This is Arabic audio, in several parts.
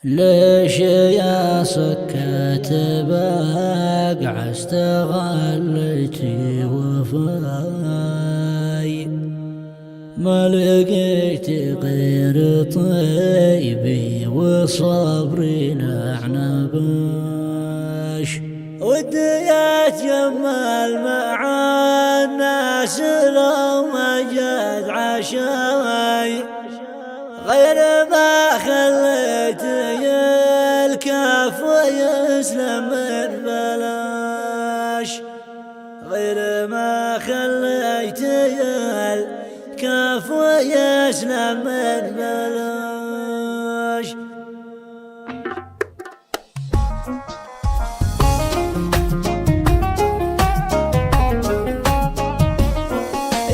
ليش يا سكت باقع استغليتي وفاي؟ ما لقيت غير طيبي وصبري نعنباش. ودي اتجمل مع الناس لو ما جات عشاي، غير ما خليت الكاف ويسلم من بلاش، غير ما خليت الكاف ويسلم من بلاش.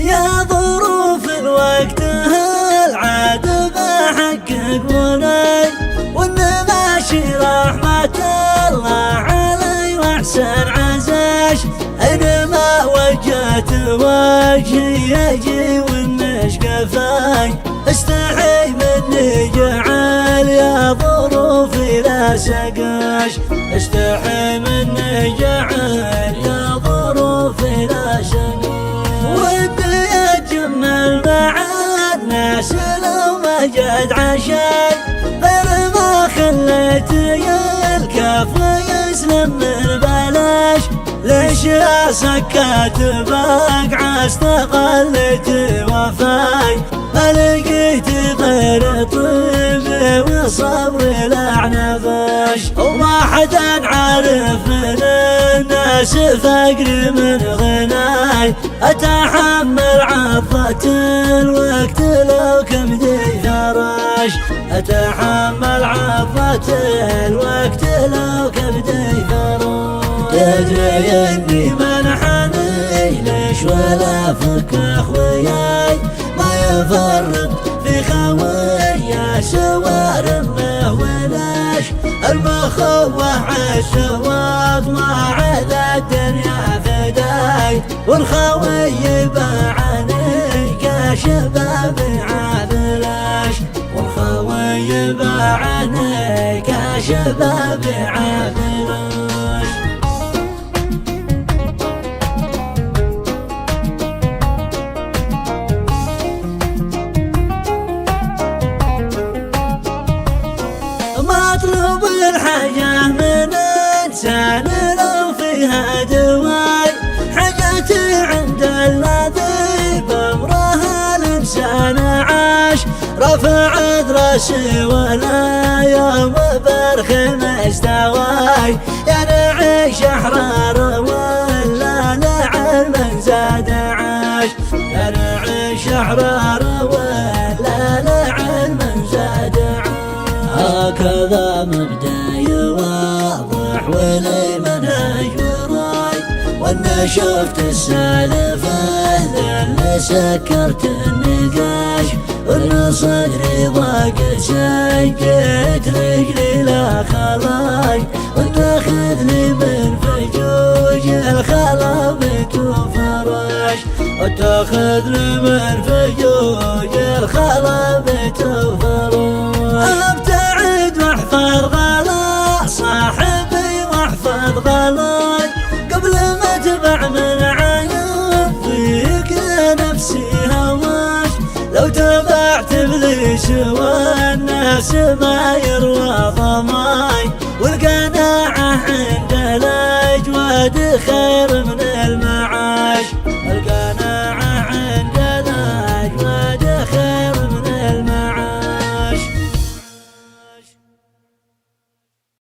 يا ظروف الوقت العاد بحقق وناي، وان ماشي رحمة الله علي واحسن عزاش. انا ما وجهت وجهي يجي والنش كفاي، استحي مني جعل يا ظروفي لا سقاش، استحي مني جعل يا ظروفي لا سقاش. ودي اتجمل مع الناس لو ما جد عشاي، غير ما خليت الكاف يسلم من بلاش. ليش يا سكت باقع استغليت وفاي؟ ما لقيت غير طيبي وصبري لعنباش. وما حدا عارف من الناس فقري من غناي، اتحمل عطة الوقت لو كبدي فراش، اتحمل عطة الوقت لو كبدي فراش. تدري اني منحني ليش ولا فك اخوياي، ما يفرق في خويا سوارمه ولاش. المخوه عالسواد ما على الدنيا فداي، والخوي باعني كشباب عابلاش، والخوي باعني كشباب عابلاش. مطلوب الحياة من إنسان لو فيها دواي، حاجتي عند الذي بأمرها الإنسان عاش. رفعت راسي ولا يوم برخم استواي، يا نعيش أحرار ولا نعل من زاد عاش، يا نعيش أحرار ولا نعل من زاد عاش. هكذا مبدأي واضح ولي منهج وراي، وانا شفت السالفة اللي سكرت النقاش. وان صدري ضاق سكت رجلي لا خلاي، وتاخذني من فجوج الخلابة وفراش، وتاخذني من فجوج الخلابة وفراش. واحفظ غلا صاحبي واحفظ غلاي، قبل ما تبع من عيب فيك نفسي هواش. لو تبعت ابليس والناس ما يروى ضماي، والقناعة عند الاجواد خير